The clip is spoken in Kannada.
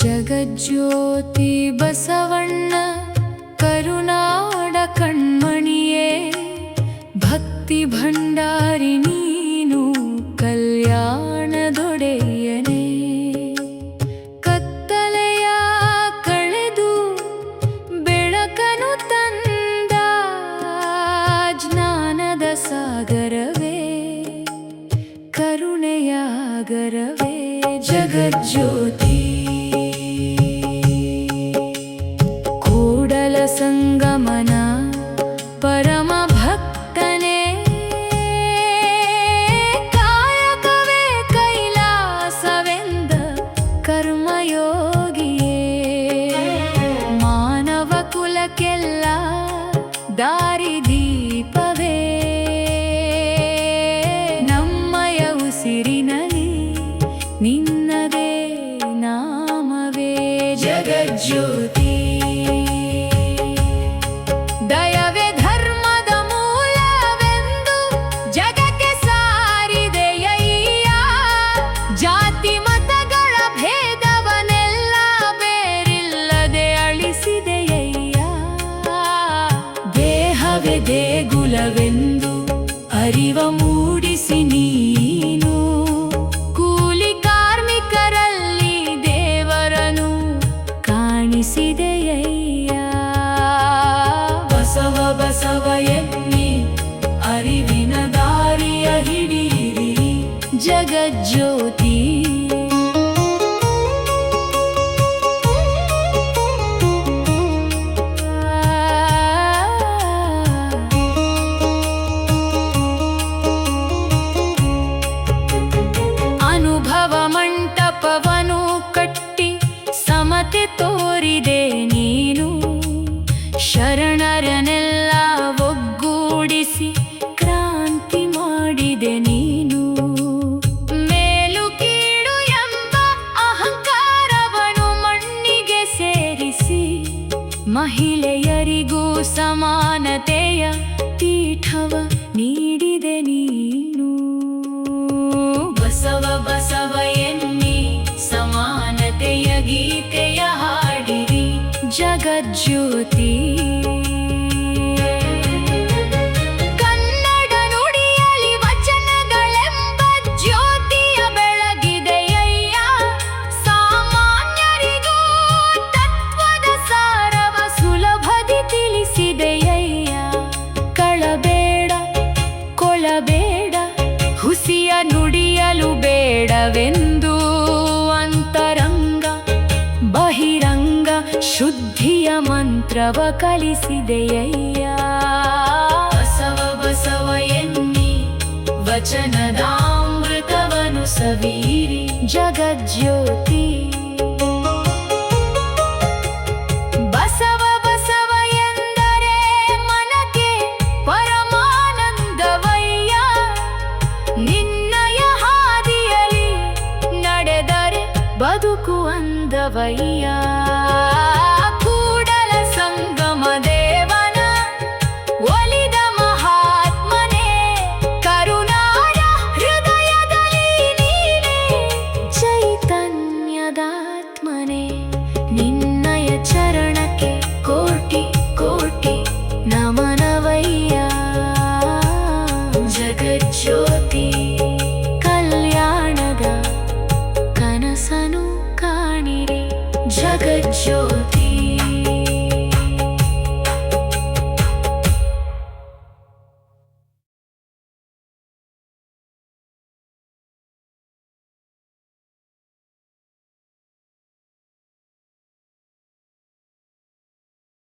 ಜಗಜ್ಯೋತಿ ಬಸವಣ್ಣ ಕರುನಾಡ ಕಣ್ಮಣಿಯೇ, ಭಕ್ತಿ ಭಂಡಾರಿ ನೀನು ಕಲ್ಯಾಣದೊಡೆಯನೇ. ಕತ್ತಲೆಯ ಕಳೆದು ಬೆಳಕನು ತಂದ ಜ್ಞಾನದ ಸಾಗರವೇ, ಕರುಣೆಯ ಆಗರವೇ ಜಗಜ್ಯೋತಿ. ಸಂಗಮನ ಪರಮ ಭಕ್ತನೇ, ಕಾಯಕವೇ ಕೈಲಾಸವೆಂದ ಕರ್ಮಯೋಗಿಯೇ, ಮಾನವ ಕುಲಕ್ಕೆಲ್ಲ ದಾರಿದೀಪವೇ, ನಮ್ಮಯ ಉಸಿರಿನಲ್ಲಿ ನಿನ್ನದೇ ನಾಮವೇ ಜಗಜ್ಯೋತಿ. ದಯವೇ ಧರ್ಮದ ಮೂಲವೆಂದು ಜಗಕ್ಕೆ ಸಾರಿದೆಯಯ್ಯ, ಜಾತಿ ಮತಗಳ ಭೇದವನ್ನೆಲ್ಲ ಬೇರಿಲ್ಲದೆ ಅಳಿಸಿದೆಯಯ್ಯ. ದೇಹವೇ ದೇಗುಲವೆಂದು ಅರಿವ ಮೂಡಿಸಿ ನೀನು, ಕೂಲಿ ಕಾರ್ಮಿಕರಲ್ಲಿ ದೇವರನು ಕಾಣಿಸಿದೆಯಯ್ಯ. ಬಸವ ಬಸವ ಎನ್ನಿ ಅರಿವಿನ ದಾರಿಯ ಹಿಡಿಯಿರಿ ಜಗಜ್ಯೋತಿ. ಅನುಭವ ಮಂಟಪವನು ಕಟ್ಟಿ ಸಮತೆ ತೋರಿದೆ ನೀನು, ಶರಣರನ್ನೆಲ್ಲ ಒಗ್ಗೂಡಿಸಿ ಕ್ರಾಂತಿ ಮಾಡಿದೆ ನೀನು. ಮೇಲು ಕೀಳು ಎಂಬ ಅಹಂಕಾರವನ್ನು ಮಣ್ಣಿಗೆ ಸೇರಿಸಿ, ಮಹಿಳೆಯರಿಗೂ ಸಮಾನತೆಯ ಪೀಠವ ನೀಡಿದೆ ನೀನು. ಬಸವ ಬಸವ ಎನ್ನಿ ಸಮಾನತೆಯ ಗೀತೆಯ ಹಾಡಿರಿ ಜಗಜ್ಯೋತಿ. ಕನ್ನಡ ನುಡಿಯಲಿ ವಚನಗಳೆಂಬ ಜ್ಯೋತಿಯ ಬೆಳಗಿದೆಯಯ್ಯ, ಸಾಮಾನ್ಯರಿಗೂ ತತ್ವದ ಸಾರವ ಸುಲಭದಿ ತಿಳಿಸಿದೆಯಯ್ಯ. ಕಳಬೇಡ ಕೊಳಬೇಡ ಹುಸಿಯ ನುಡಿಯಲು ಬೇಡವೆಂದು, ಅಂತರಂಗ ಬಹಿರಂಗ ಶುದ್ಧಿಯ ಮಂತ್ರವ ಕಲಿಸಿದೆಯಯ್ಯ. ಬಸವ ಬಸವ ಎನ್ನಿ ವಚನದಾಮೃತವನು ಸವೀರಿ ಜಗಜ್ಯೋತಿ. ಬಸವ ಬಸವ ಎಂದರೆ ಮನಕ್ಕೆ ಪರಮಾನಂದವಯ್ಯ, ನಿನ್ನಯ ಹಾದಿಯಲಿ ನಡೆದರೆ ಬದುಕು ಅಂದವಯ್ಯ. ಕೂಡಲ ಸಂಗಮ ದೇವನ ಒಲಿದ ಮಹಾತ್ಮನೇ, ಕರುನಾಡ ಹೃದಯದಲ್ಲಿ ನೀನೇ ಚೈತನ್ಯದಾತ್ಮನೇ. ನಿನ್ನಯ ಚರಣಕ್ಕೆ ಕೋಟಿ ಕೋಟಿ ನಮನವಯ್ಯ ಜಗಜ್ಯೋತಿ. ಕಲ್ಯಾಣದ ಕನಸನು ಕಾಣಿರಿ ಜಗಜ್ಯೋತಿ.